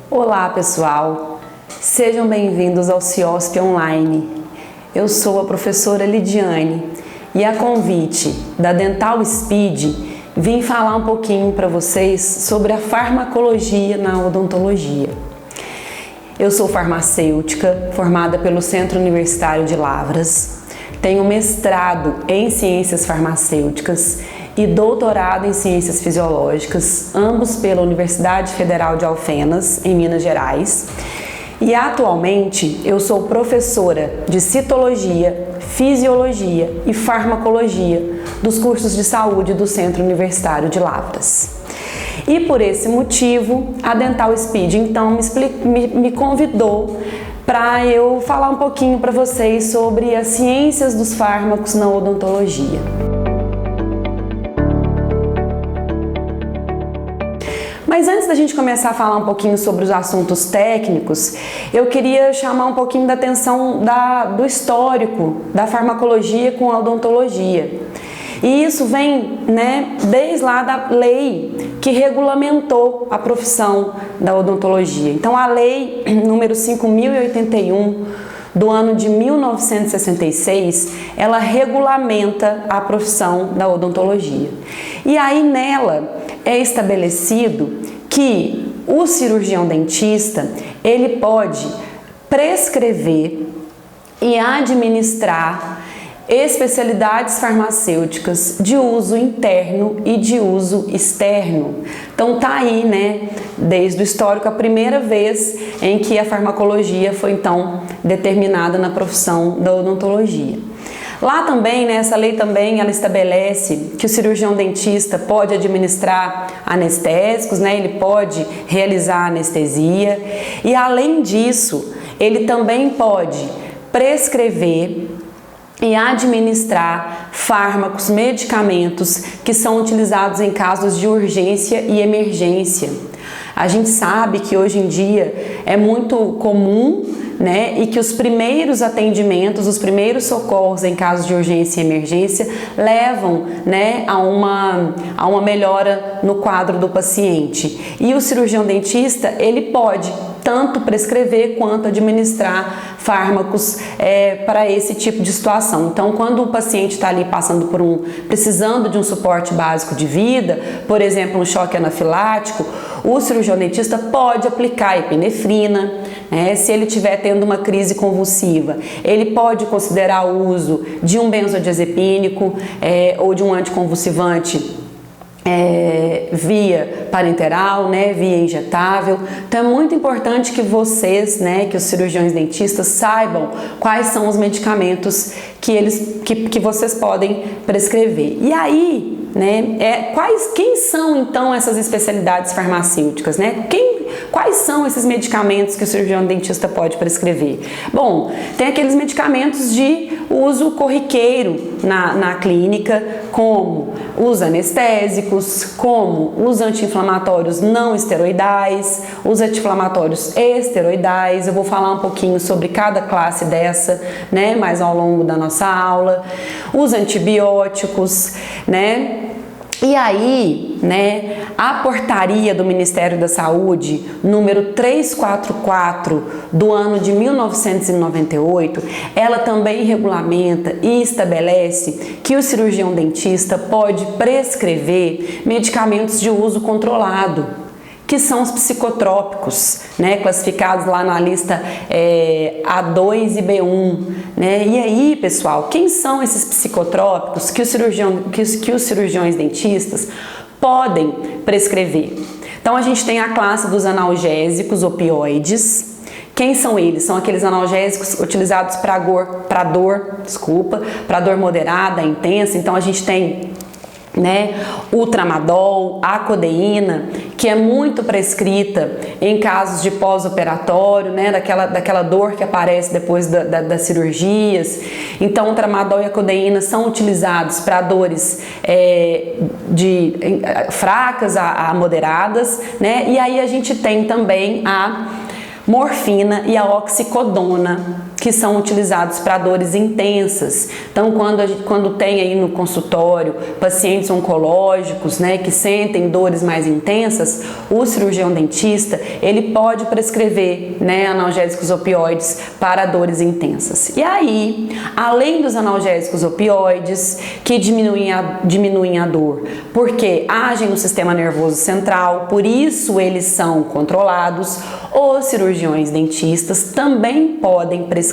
Olá pessoal, sejam bem-vindos ao CIOSP Online. Eu sou a professora Lidiane e a convite da Dental Speed vim falar um pouquinho para vocês sobre a farmacologia na odontologia. Eu sou farmacêutica, formada pelo Centro Universitário de Lavras, tenho mestrado em Ciências Farmacêuticas e doutorado em Ciências Fisiológicas, ambos pela Universidade Federal de Alfenas, em Minas Gerais. E atualmente eu sou professora de Citologia, Fisiologia e Farmacologia dos cursos de saúde do Centro Universitário de Lavras. E por esse motivo, a Dental Speed então me convidou para eu falar um pouquinho para vocês sobre as ciências dos fármacos na odontologia. Mas antes da gente começar a falar um pouquinho sobre os assuntos técnicos, eu queria chamar um pouquinho da atenção do histórico da farmacologia com a odontologia. E isso vem, desde lá da lei que regulamentou a profissão da odontologia. Então, a lei número 5.081 do ano de 1966, ela regulamenta a profissão da odontologia. E aí nela é estabelecido que o cirurgião dentista, ele pode prescrever e administrar especialidades farmacêuticas de uso interno e de uso externo. Então tá aí, desde o histórico, a primeira vez em que a farmacologia foi então determinada na profissão da odontologia. Lá também, essa lei também, ela estabelece que o cirurgião dentista pode administrar anestésicos, ele pode realizar anestesia e além disso, ele também pode prescrever e administrar fármacos, medicamentos que são utilizados em casos de urgência e emergência. A gente sabe que hoje em dia é muito comum, e que os primeiros atendimentos, os primeiros socorros em casos de urgência e emergência levam, a uma melhora no quadro do paciente. E o cirurgião dentista, ele pode tanto prescrever quanto administrar fármacos para esse tipo de situação. Então, quando o paciente está ali precisando de um suporte básico de vida, por exemplo, um choque anafilático, o cirurgião dentista pode aplicar epinefrina, se ele estiver tendo uma crise convulsiva. Ele pode considerar o uso de um benzodiazepínico ou de um anticonvulsivante via parenteral, via injetável. Então é muito importante que vocês, que os cirurgiões dentistas saibam quais são os medicamentos que vocês podem prescrever. E aí, quem são então essas especialidades farmacêuticas, quais são esses medicamentos que o cirurgião dentista pode prescrever? Bom, tem aqueles medicamentos de uso corriqueiro na clínica, como os anestésicos, como os anti-inflamatórios não esteroidais, os anti-inflamatórios esteroidais. Eu vou falar um pouquinho sobre cada classe dessa, mais ao longo da nossa aula. Os antibióticos, E aí, a portaria do Ministério da Saúde, número 344 do ano de 1998, ela também regulamenta e estabelece que o cirurgião dentista pode prescrever medicamentos de uso controlado, que são os psicotrópicos, classificados lá na lista A2 e B1, E aí, pessoal, quem são esses psicotrópicos que os cirurgiões dentistas podem prescrever? Então, a gente tem a classe dos analgésicos opioides. Quem são eles? São aqueles analgésicos utilizados para dor moderada, intensa. Então, a gente tem o tramadol, a codeína, que é muito prescrita em casos de pós-operatório, daquela dor que aparece depois das cirurgias. Então, o tramadol e a codeína são utilizados para dores fracas a moderadas, E aí a gente tem também a morfina e a oxicodona, que são utilizados para dores intensas. Então, quando tem aí no consultório pacientes oncológicos, né, que sentem dores mais intensas, o cirurgião dentista, ele pode prescrever, né, analgésicos opioides para dores intensas. E aí, além dos analgésicos opioides, que diminuem a dor, porque agem no sistema nervoso central, por isso eles são controlados, os cirurgiões dentistas também podem prescrever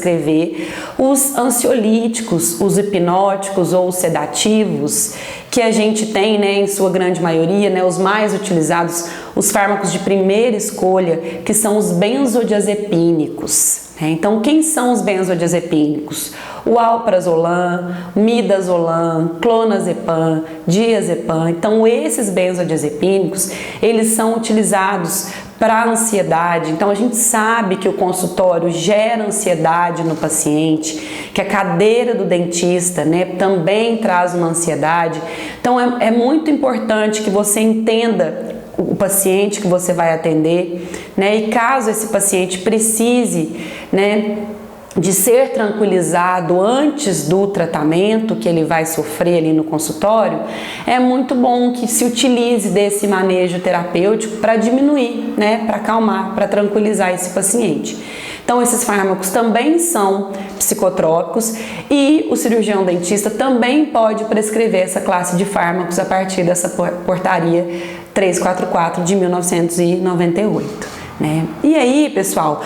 os ansiolíticos, os hipnóticos ou os sedativos, que a gente tem, né, em sua grande maioria, né, os mais utilizados, os fármacos de primeira escolha, que são os benzodiazepínicos. Então, quem são os benzodiazepínicos? O alprazolam, midazolam, clonazepam, diazepam. Então, esses benzodiazepínicos, eles são utilizados para ansiedade. Então, a gente sabe que o consultório gera ansiedade no paciente, que a cadeira do dentista, né, também traz uma ansiedade. Então, é muito importante que você entenda o paciente que você vai atender, né? E caso esse paciente precise, né, de ser tranquilizado antes do tratamento que ele vai sofrer ali no consultório, é muito bom que se utilize desse manejo terapêutico para diminuir, né, para acalmar, para tranquilizar esse paciente. Então, esses fármacos também são psicotrópicos e o cirurgião dentista também pode prescrever essa classe de fármacos a partir dessa portaria 344 de 1998, né? E aí, pessoal,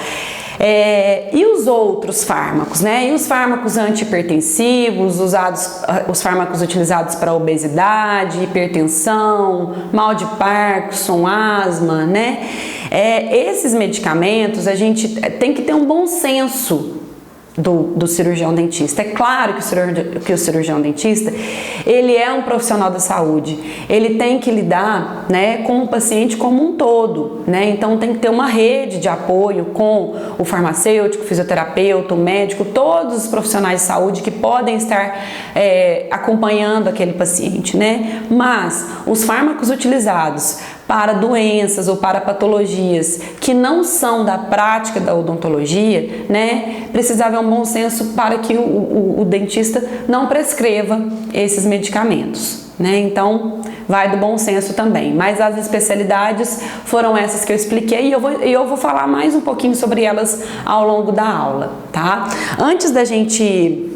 e os outros fármacos, né? E os fármacos antihipertensivos, os fármacos utilizados para obesidade, hipertensão, mal de Parkinson, asma, né? Esses medicamentos a gente tem que ter um bom senso do cirurgião dentista. É claro que o cirurgião dentista, ele é um profissional da saúde, ele tem que lidar, né, com o paciente como um todo, né? Então tem que ter uma rede de apoio com o farmacêutico, o fisioterapeuta, o médico, todos os profissionais de saúde que podem estar acompanhando aquele paciente, né? Mas os fármacos utilizados para doenças ou para patologias que não são da prática da odontologia, né, precisa haver um bom senso para que o dentista não prescreva esses medicamentos, né? Então, vai do bom senso também. Mas as especialidades foram essas que eu expliquei e eu vou falar mais um pouquinho sobre elas ao longo da aula, tá? Antes da gente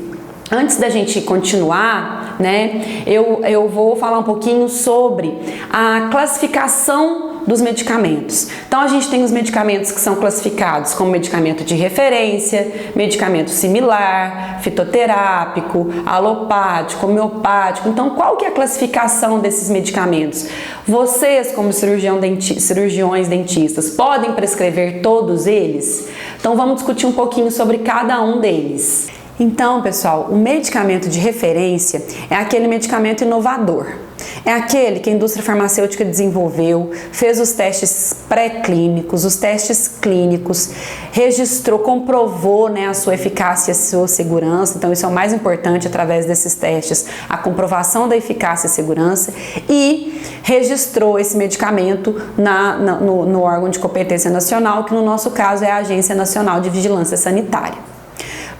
continuar, né, eu vou falar um pouquinho sobre a classificação dos medicamentos. Então, a gente tem os medicamentos que são classificados como medicamento de referência, medicamento similar, fitoterápico, alopático, homeopático. Então, qual que é a classificação desses medicamentos? Vocês, como cirurgiões dentistas, podem prescrever todos eles? Então, vamos discutir um pouquinho sobre cada um deles. Então, pessoal, o medicamento de referência é aquele medicamento inovador. É aquele que a indústria farmacêutica desenvolveu, fez os testes pré-clínicos, os testes clínicos, registrou, comprovou, né, a sua eficácia e a sua segurança. Então, isso é o mais importante através desses testes, a comprovação da eficácia e segurança, e registrou esse medicamento no órgão de competência nacional, que no nosso caso é a Agência Nacional de Vigilância Sanitária.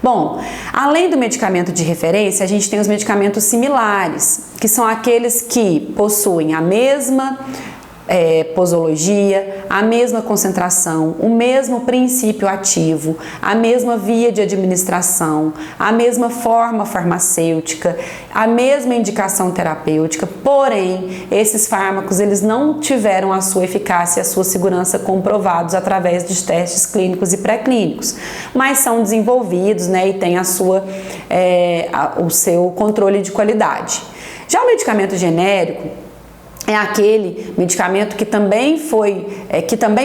Bom, além do medicamento de referência, a gente tem os medicamentos similares, que são aqueles que possuem a mesma posologia, a mesma concentração, o mesmo princípio ativo, a mesma via de administração, a mesma forma farmacêutica, a mesma indicação terapêutica, porém, esses fármacos eles não tiveram a sua eficácia e a sua segurança comprovados através de testes clínicos e pré-clínicos, mas são desenvolvidos, né, e tem o seu controle de qualidade. Já o medicamento genérico é aquele medicamento que também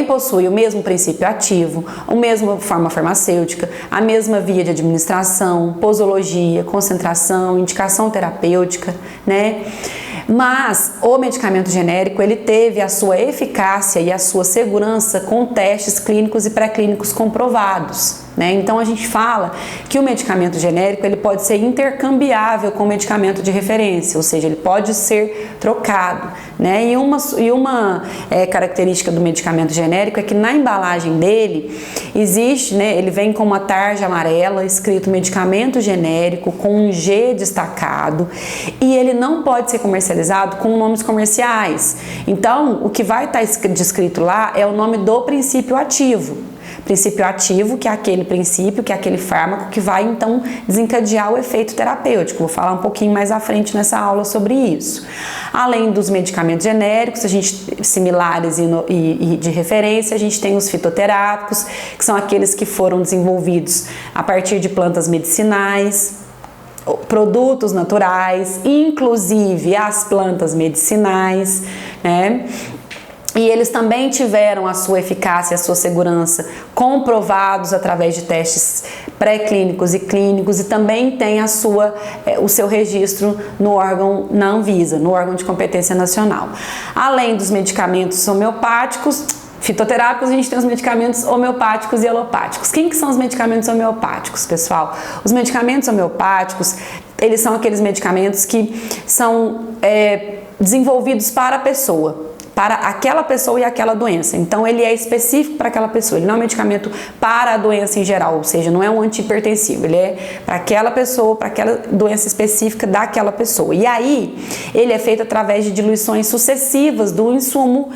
possui o mesmo princípio ativo, a mesma forma farmacêutica, a mesma via de administração, posologia, concentração, indicação terapêutica, né? Mas o medicamento genérico, ele teve a sua eficácia e a sua segurança com testes clínicos e pré-clínicos comprovados. né? Então a gente fala que o medicamento genérico ele pode ser intercambiável com o medicamento de referência, ou seja, ele pode ser trocado, né? E uma característica do medicamento genérico é que na embalagem dele existe, né? Ele vem com uma tarja amarela escrito medicamento genérico com um G destacado e ele não pode ser comercializado com nomes comerciais. Então, o que vai estar descrito lá é o nome do princípio ativo. Princípio ativo, que é aquele princípio, que é aquele fármaco que vai então desencadear o efeito terapêutico. Vou falar um pouquinho mais à frente nessa aula sobre isso. Além dos medicamentos genéricos, similares e de referência, a gente tem os fitoterápicos, que são aqueles que foram desenvolvidos a partir de plantas medicinais, produtos naturais, inclusive as plantas medicinais, né? E eles também tiveram a sua eficácia e a sua segurança comprovados através de testes pré-clínicos e clínicos e também tem o seu registro no órgão, na Anvisa, no órgão de competência nacional. Além dos medicamentos homeopáticos, fitoterápicos, a gente tem os medicamentos homeopáticos e alopáticos. Quem que são os medicamentos homeopáticos, pessoal? Os medicamentos homeopáticos, eles são aqueles medicamentos que são desenvolvidos para a pessoa, para aquela pessoa e aquela doença. Então, ele é específico para aquela pessoa. Ele não é um medicamento para a doença em geral, ou seja, não é um antihipertensivo. Ele é para aquela pessoa, para aquela doença específica daquela pessoa. E aí, ele é feito através de diluições sucessivas do insumo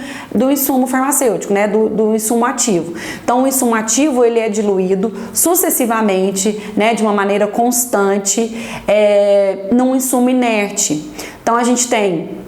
farmacêutico, né? Do insumo ativo. Então, o insumo ativo, ele é diluído sucessivamente, né? De uma maneira constante, num insumo inerte. Então, a gente tem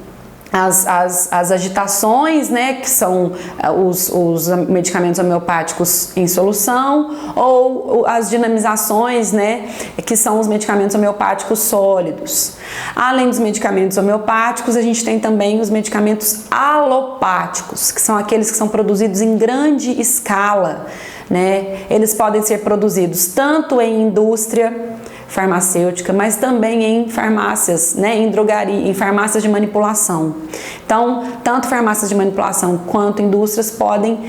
as agitações, né, que são os medicamentos homeopáticos em solução, ou as dinamizações, né, que são os medicamentos homeopáticos sólidos. Além dos medicamentos homeopáticos, a gente tem também os medicamentos alopáticos, que são aqueles que são produzidos em grande escala, né? Eles podem ser produzidos tanto em indústria farmacêutica, mas também em farmácias, né, em drogaria, em farmácias de manipulação. Então, tanto farmácias de manipulação quanto indústrias podem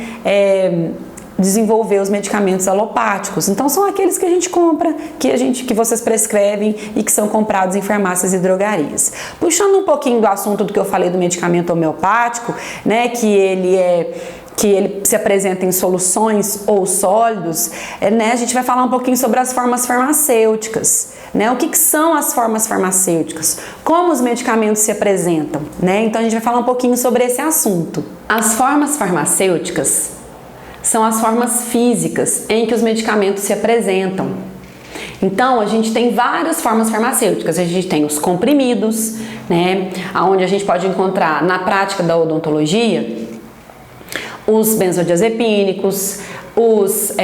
desenvolver os medicamentos alopáticos. Então, são aqueles que a gente compra, que vocês prescrevem e que são comprados em farmácias e drogarias. Puxando um pouquinho do assunto do que eu falei do medicamento homeopático, né, que ele se apresenta em soluções ou sólidos, né, a gente vai falar um pouquinho sobre as formas farmacêuticas, né, o que são as formas farmacêuticas, como os medicamentos se apresentam, né, então a gente vai falar um pouquinho sobre esse assunto. As formas farmacêuticas são as formas físicas em que os medicamentos se apresentam. Então, a gente tem várias formas farmacêuticas. A gente tem os comprimidos, né, onde a gente pode encontrar na prática da odontologia os benzodiazepínicos, os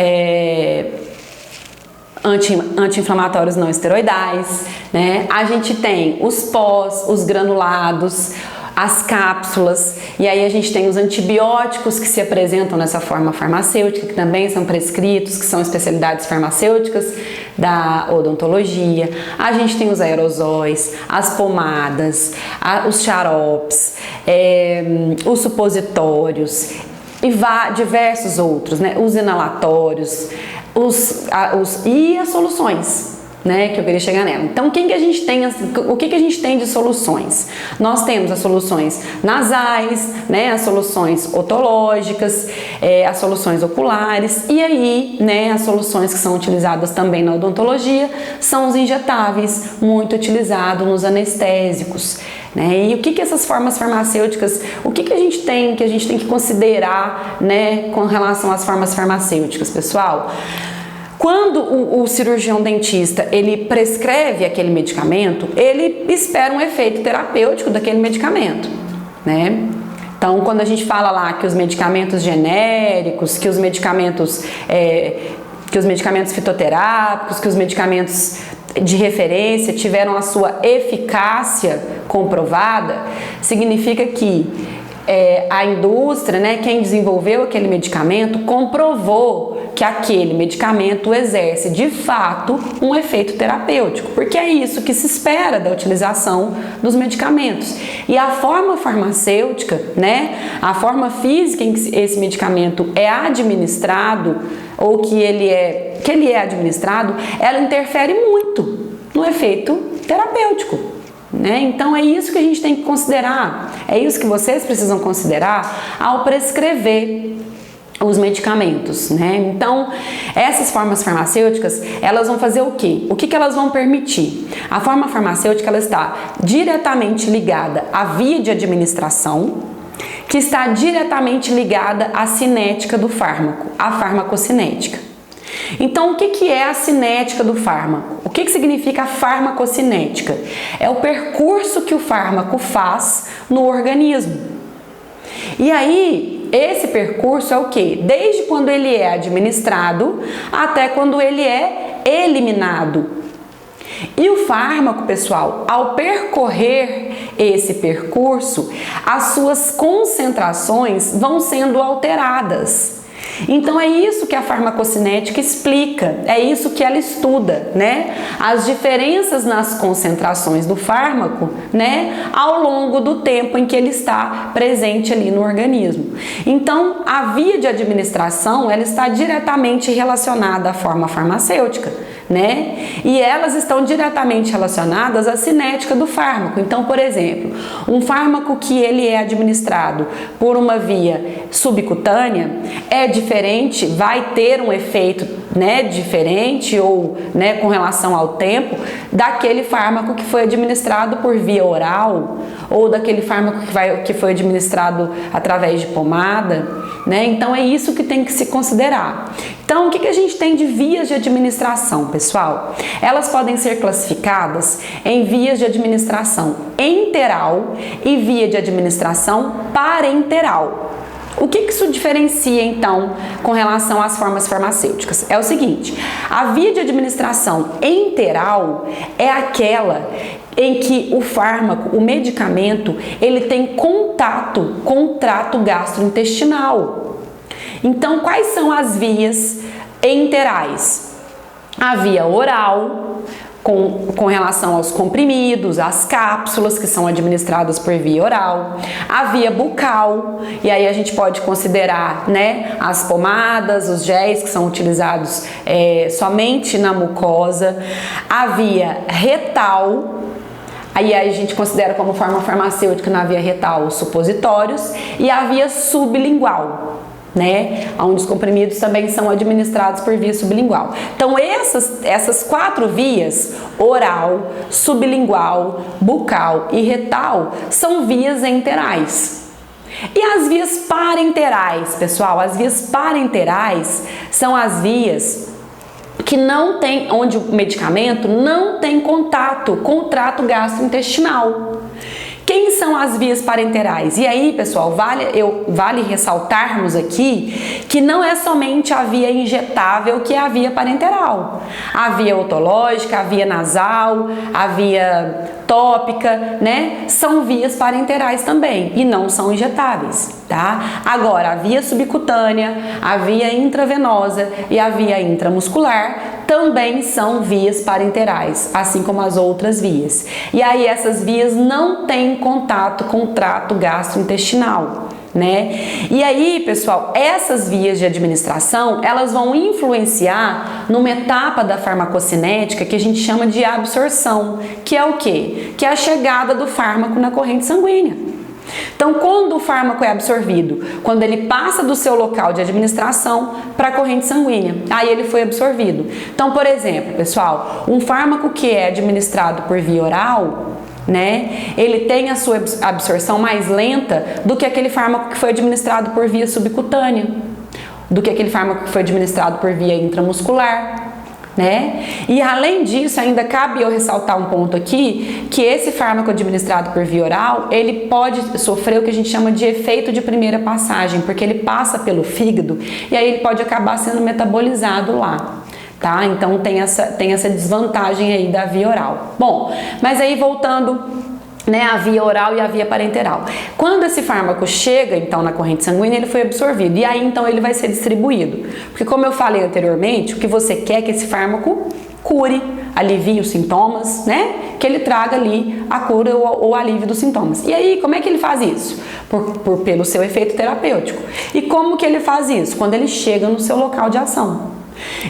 anti-inflamatórios não esteroidais, né? A gente tem os pós, os granulados, as cápsulas, e aí a gente tem os antibióticos que se apresentam nessa forma farmacêutica, que também são prescritos, que são especialidades farmacêuticas da odontologia. A gente tem os aerosóis, as pomadas, os xaropes, os supositórios e diversos outros, né? Os inalatórios, e as soluções, né, que eu queria chegar nela. Então, o que a gente tem de soluções? Nós temos as soluções nasais, né, as soluções otológicas, as soluções oculares, e aí, né, as soluções que são utilizadas também na odontologia são os injetáveis, muito utilizados nos anestésicos, né? E o que essas formas farmacêuticas, o que a gente tem que considerar, né, com relação às formas farmacêuticas, pessoal? Quando o cirurgião dentista ele prescreve aquele medicamento, ele espera um efeito terapêutico daquele medicamento, né? Então, quando a gente fala lá que os medicamentos genéricos, que os medicamentos fitoterápicos, que os medicamentos de referência tiveram a sua eficácia comprovada, significa que a indústria, né, quem desenvolveu aquele medicamento, comprovou que aquele medicamento exerce de fato um efeito terapêutico, porque é isso que se espera da utilização dos medicamentos. E a forma farmacêutica, né, a forma física em que esse medicamento é administrado ou que ele é administrado, ela interfere muito no efeito terapêutico. Né? Então é isso que a gente tem que considerar, é isso que vocês precisam considerar ao prescrever os medicamentos, né? Então, essas formas farmacêuticas, elas vão fazer o quê? O que elas vão permitir? A forma farmacêutica, ela está diretamente ligada à via de administração, que está diretamente ligada à cinética do fármaco, à farmacocinética. Então, o que é a cinética do fármaco? O que significa a farmacocinética? É o percurso que o fármaco faz no organismo. E aí, esse percurso é o quê? Desde quando ele é administrado até quando ele é eliminado. E o fármaco, pessoal, ao percorrer esse percurso, as suas concentrações vão sendo alteradas. Então é isso que a farmacocinética explica, é isso que ela estuda, né? As diferenças nas concentrações do fármaco, né, ao longo do tempo em que ele está presente ali no organismo. Então, a via de administração, ela está diretamente relacionada à forma farmacêutica, né? E elas estão diretamente relacionadas à cinética do fármaco. Então, por exemplo, um fármaco que ele é administrado por uma via subcutânea é diferente, vai ter um efeito, né, diferente ou, né, com relação ao tempo daquele fármaco que foi administrado por via oral ou daquele fármaco que foi administrado através de pomada, né? Então é isso que tem que se considerar. Então, o que a gente tem de vias de administração, pessoal? Elas podem ser classificadas em vias de administração enteral e via de administração parenteral. O que isso diferencia, então, com relação às formas farmacêuticas? É o seguinte, a via de administração enteral é aquela em que o fármaco, o medicamento, ele tem contato com o trato gastrointestinal. Então, quais são as vias enterais? A via oral, com relação aos comprimidos, as cápsulas que são administradas por via oral, a via bucal, e aí a gente pode considerar, né, as pomadas, os géis que são utilizados somente na mucosa, a via retal. Aí a gente considera como forma farmacêutica na via retal os supositórios e a via sublingual, né? Onde os comprimidos também são administrados por via sublingual. Então essas quatro vias, oral, sublingual, bucal e retal, são vias enterais. E as vias parenterais, pessoal? As vias parenterais são as vias que não tem, onde o medicamento não tem contato com o trato gastrointestinal. Quem são as vias parenterais? E aí, pessoal, vale ressaltarmos aqui que não é somente a via injetável que é a via parenteral. A via otológica, a via nasal, a via tópica, né? São vias parenterais também e não são injetáveis, tá? Agora, a via subcutânea, a via intravenosa e a via intramuscular também são vias parenterais, assim como as outras vias. E aí essas vias não têm contato com o trato gastrointestinal, né? E aí, pessoal, essas vias de administração, elas vão influenciar numa etapa da farmacocinética que a gente chama de absorção, que é o quê? Que é a chegada do fármaco na corrente sanguínea. Então, quando o fármaco é absorvido? Quando ele passa do seu local de administração para a corrente sanguínea, aí ele foi absorvido. Então, por exemplo, pessoal, um fármaco que é administrado por via oral, né, ele tem a sua absorção mais lenta do que aquele fármaco que foi administrado por via subcutânea, do que aquele fármaco que foi administrado por via intramuscular, né? E além disso, ainda cabe eu ressaltar um ponto aqui, que esse fármaco administrado por via oral, ele pode sofrer o que a gente chama de efeito de primeira passagem, porque ele passa pelo fígado e aí ele pode acabar sendo metabolizado lá. Tá? Então tem essa desvantagem aí da via oral. Bom, mas aí voltando né, a via oral e a via parenteral. Quando esse fármaco chega, então, na corrente sanguínea, ele foi absorvido e aí, então, ele vai ser distribuído. Porque, como eu falei anteriormente, o que você quer é que esse fármaco cure, alivie os sintomas, né, que ele traga ali a cura ou alívio dos sintomas. E aí, como é que ele faz isso? Pelo seu efeito terapêutico. E como que ele faz isso? Quando ele chega no seu local de ação.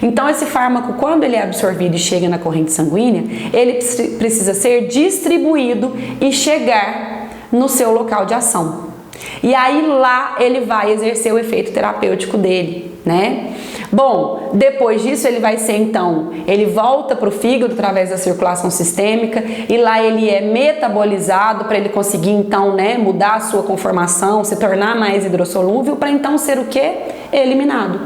Então, esse fármaco, quando ele é absorvido e chega na corrente sanguínea, ele precisa ser distribuído e chegar no seu local de ação. E aí lá ele vai exercer o efeito terapêutico dele, né? Bom, depois disso ele vai ser então, ele volta para o fígado através da circulação sistêmica e lá ele é metabolizado para ele conseguir então, né, mudar a sua conformação, se tornar mais hidrossolúvel para então ser o quê? Eliminado.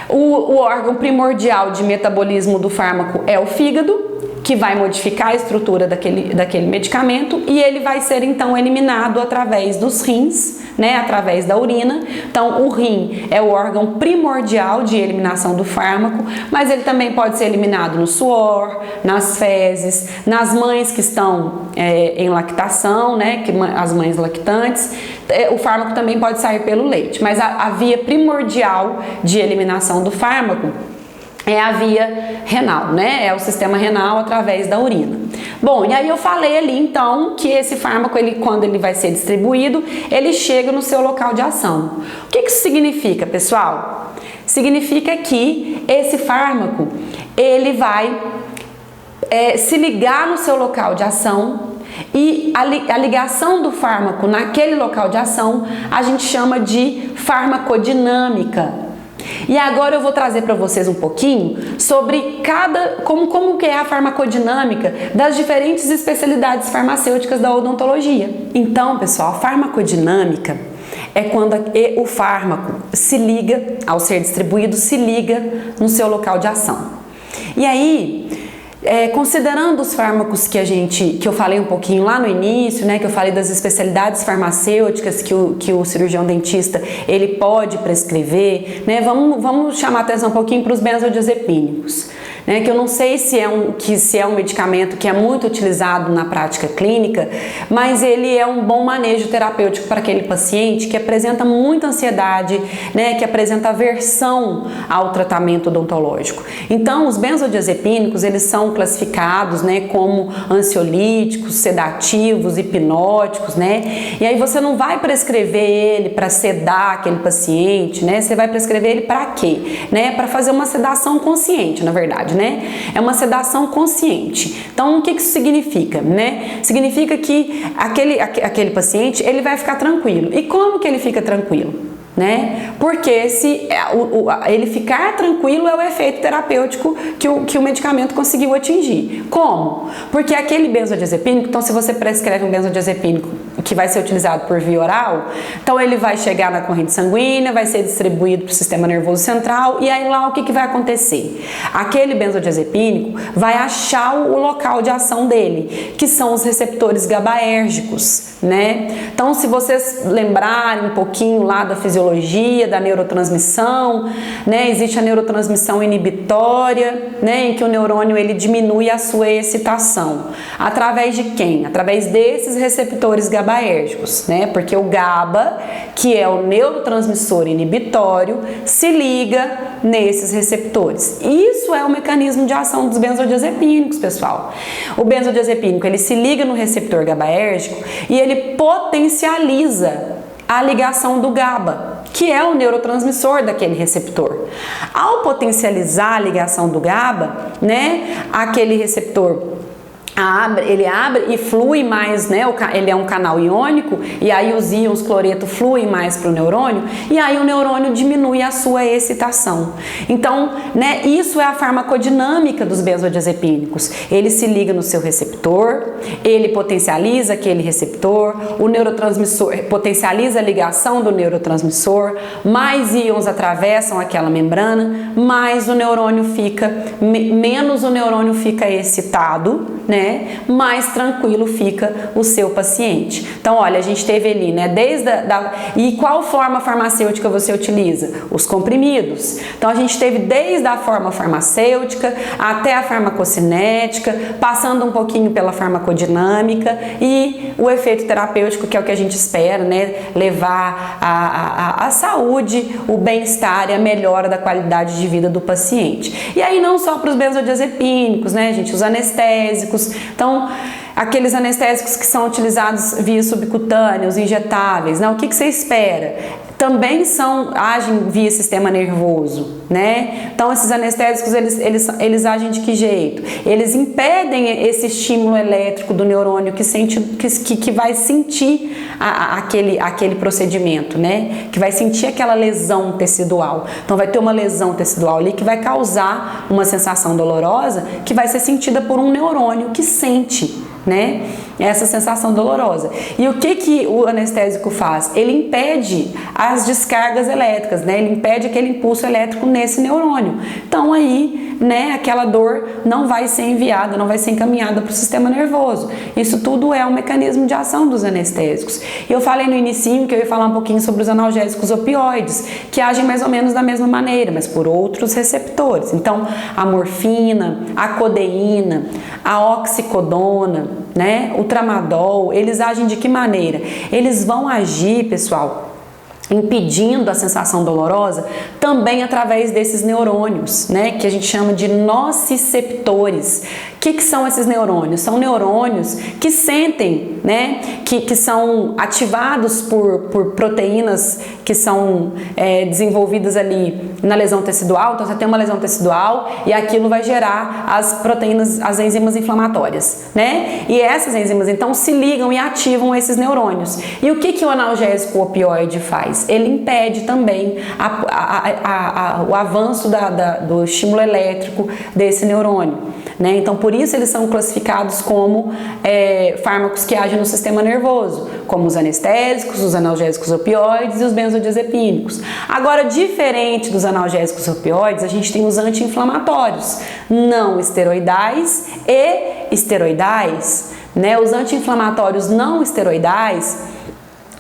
O órgão primordial de metabolismo do fármaco é o fígado, que vai modificar a estrutura daquele medicamento e ele vai ser então eliminado através dos rins, né, através da urina. Então, o rim é o órgão primordial de eliminação do fármaco, mas ele também pode ser eliminado no suor, nas fezes, nas mães que estão em lactação, né, as mães lactantes. O fármaco também pode sair pelo leite, mas a via primordial de eliminação do fármaco é a via renal, né? É o sistema renal através da urina. Bom, e aí eu falei ali então que esse fármaco, quando ele vai ser distribuído, ele chega no seu local de ação. O que isso significa, pessoal? Significa que esse fármaco, ele vai se ligar no seu local de ação e a ligação do fármaco naquele local de ação a gente chama de farmacodinâmica. E agora eu vou trazer para vocês um pouquinho sobre como que é a farmacodinâmica das diferentes especialidades farmacêuticas da odontologia. Então, pessoal, a farmacodinâmica é quando o fármaco se liga, ao ser distribuído, se liga no seu local de ação. E aí, considerando os fármacos que eu falei um pouquinho lá no início, né, que eu falei das especialidades farmacêuticas que o cirurgião dentista ele pode prescrever, né, vamos chamar atenção um pouquinho para os benzodiazepínicos, né, que eu não sei se é um medicamento que é muito utilizado na prática clínica, mas ele é um bom manejo terapêutico para aquele paciente que apresenta muita ansiedade, né, que apresenta aversão ao tratamento odontológico. Então, os benzodiazepínicos, eles são classificados, né, como ansiolíticos, sedativos, hipnóticos, né? E aí você não vai prescrever ele para sedar aquele paciente, né? Você vai prescrever ele para quê? Né? Para fazer uma sedação consciente, na verdade, né? É uma sedação consciente. Então, o que isso significa, né? Significa que aquele paciente, ele vai ficar tranquilo. E como que ele fica tranquilo? Né? Porque se ele ficar tranquilo é o efeito terapêutico que o medicamento conseguiu atingir. Como? Porque aquele benzodiazepínico, então se você prescreve um benzodiazepínico que vai ser utilizado por via oral, então ele vai chegar na corrente sanguínea, vai ser distribuído para o sistema nervoso central e aí lá o que vai acontecer? Aquele benzodiazepínico vai achar o local de ação dele, que são os receptores GABAérgicos, né? Então se vocês lembrarem um pouquinho lá da fisiologia, da neurotransmissão, né? Existe a neurotransmissão inibitória, né? Em que o neurônio ele diminui a sua excitação. Através de quem? Através desses receptores GABAérgicos, né? Porque o GABA, que é o neurotransmissor inibitório, se liga nesses receptores. Isso é o mecanismo de ação dos benzodiazepínicos, pessoal. O benzodiazepínico, ele se liga no receptor GABAérgico e ele potencializa a ligação do GABA, que é o neurotransmissor daquele receptor. Ao potencializar a ligação do GABA, né, aquele receptor ele abre e flui mais, né? Ele é um canal iônico e aí os íons cloreto fluem mais para o neurônio e aí o neurônio diminui a sua excitação. Então, né? Isso é a farmacodinâmica dos benzodiazepínicos. Ele se liga no seu receptor, ele potencializa aquele receptor, o neurotransmissor potencializa a ligação do neurotransmissor, mais íons atravessam aquela membrana, mais o neurônio fica, menos o neurônio fica excitado, né? né, mais tranquilo fica o seu paciente. Então, olha, a gente teve ali, né, e qual forma farmacêutica você utiliza? Os comprimidos. Então, a gente teve desde a forma farmacêutica até a farmacocinética, passando um pouquinho pela farmacodinâmica e o efeito terapêutico, que é o que a gente espera, né, levar a saúde, o bem-estar e a melhora da qualidade de vida do paciente. E aí não só para os benzodiazepínicos, né, gente, os anestésicos. Então, aqueles anestésicos que são utilizados via subcutânea, os injetáveis, né? O que você espera? Também agem via sistema nervoso, né? Então, esses anestésicos, eles agem de que jeito? Eles impedem esse estímulo elétrico do neurônio que vai sentir aquele procedimento, né? Que vai sentir aquela lesão tecidual. Então, vai ter uma lesão tecidual ali que vai causar uma sensação dolorosa que vai ser sentida por um neurônio que sente, né, essa sensação dolorosa. E o que o anestésico faz? Ele impede as descargas elétricas, né? Ele impede aquele impulso elétrico nesse neurônio. Então aí, né, aquela dor não vai ser enviada, não vai ser encaminhada para o sistema nervoso. Isso tudo é um mecanismo de ação dos anestésicos. E eu falei no inicinho que eu ia falar um pouquinho sobre os analgésicos opioides, que agem mais ou menos da mesma maneira, mas por outros receptores. Então, a morfina, a codeína, a oxicodona, né, o tramadol, eles agem de que maneira? Eles vão agir, pessoal, impedindo a sensação dolorosa também através desses neurônios, né, que a gente chama de nociceptores. O que são esses neurônios? São neurônios que sentem, né, que são ativados por proteínas que são desenvolvidas ali na lesão tecidual. Então você tem uma lesão tecidual e aquilo vai gerar as proteínas, as enzimas inflamatórias, né? E essas enzimas então se ligam e ativam esses neurônios. E o que o analgésico opioide faz? Ele impede também o avanço do estímulo elétrico desse neurônio, né? Então por isso eles são classificados como fármacos que agem no sistema nervoso, como os anestésicos, os analgésicos opioides e os benzodiazepínicos. Agora, diferente dos analgésicos opioides, a gente tem os anti-inflamatórios não esteroidais e esteroidais, né? Os anti-inflamatórios não esteroidais,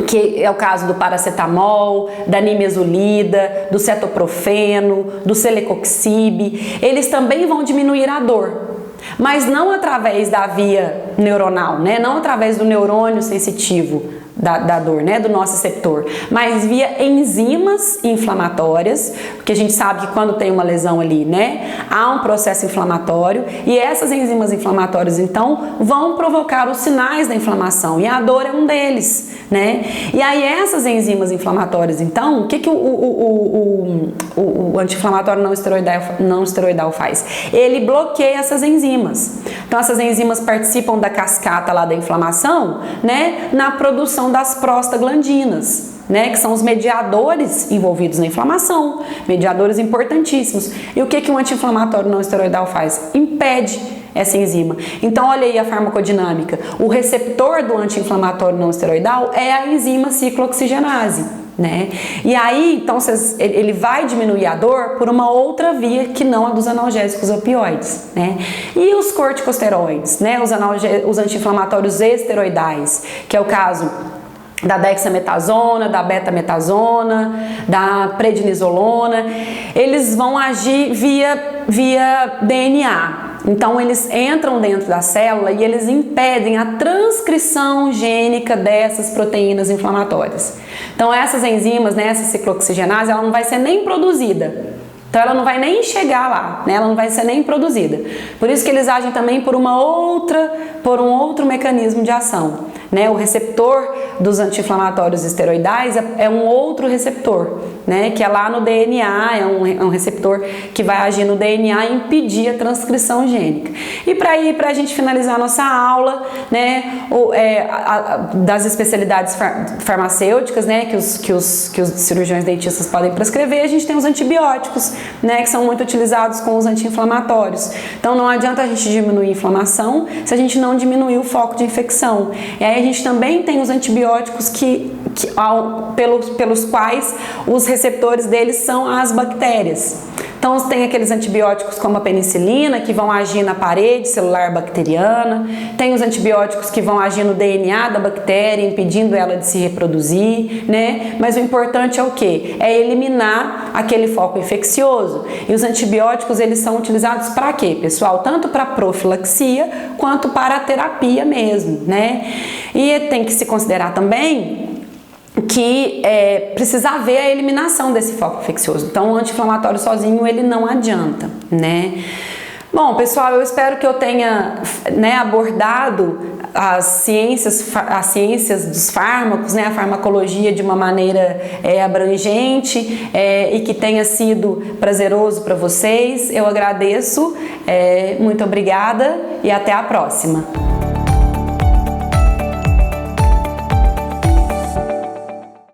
que é o caso do paracetamol, da nimesulida, do cetoprofeno, do celecoxib, eles também vão diminuir a dor, mas não através da via neuronal, né? Não através do neurônio sensitivo da dor, né, do nosso receptor, mas via enzimas inflamatórias, porque a gente sabe que quando tem uma lesão ali, né, há um processo inflamatório e essas enzimas inflamatórias então vão provocar os sinais da inflamação e a dor é um deles, né? E aí essas enzimas inflamatórias então, o que o anti-inflamatório não esteroidal faz? Ele bloqueia essas enzimas. Então essas enzimas participam da cascata lá da inflamação, né, na produção das prostaglandinas, né, que são os mediadores envolvidos na inflamação, mediadores importantíssimos. E o que um anti-inflamatório não esteroidal faz? Impede essa enzima. Então olha aí a farmacodinâmica. O receptor do anti-inflamatório não esteroidal é a enzima ciclooxigenase, né? E aí, então, ele vai diminuir a dor por uma outra via que não a dos analgésicos opioides, né? E os corticosteroides, né? Os anti-inflamatórios esteroidais, que é o caso da dexametasona, da betametasona, da prednisolona, eles vão agir via DNA. Então eles entram dentro da célula e eles impedem a transcrição gênica dessas proteínas inflamatórias. Então essas enzimas, né, essa ciclooxigenase, ela não vai ser nem produzida. Então ela não vai nem chegar lá, né? Ela não vai ser nem produzida. Por isso que eles agem também por um outro mecanismo de ação, né? O receptor dos anti-inflamatórios esteroidais é um outro receptor, né? Que é lá no DNA, é um receptor que vai agir no DNA e impedir a transcrição gênica. E para a gente finalizar a nossa aula, né? Das especialidades farmacêuticas, né? Que os cirurgiões dentistas podem prescrever, a gente tem os antibióticos, né, que são muito utilizados com os anti-inflamatórios. Então não adianta a gente diminuir a inflamação se a gente não diminuir o foco de infecção. E aí a gente também tem os antibióticos pelos quais os receptores deles são as bactérias. Então tem aqueles antibióticos como a penicilina que vão agir na parede celular bacteriana, tem os antibióticos que vão agir no DNA da bactéria, impedindo ela de se reproduzir, né? Mas o importante é o quê? É eliminar aquele foco infeccioso. E os antibióticos, eles são utilizados para quê, pessoal? Tanto para profilaxia quanto para a terapia mesmo, né? E tem que se considerar também que precisa haver a eliminação desse foco infeccioso. Então, o anti-inflamatório sozinho, ele não adianta, né? Bom, pessoal, eu espero que eu tenha, né, abordado as ciências dos fármacos, né, a farmacologia de uma maneira abrangente e que tenha sido prazeroso para vocês. Eu agradeço, muito obrigada e até a próxima.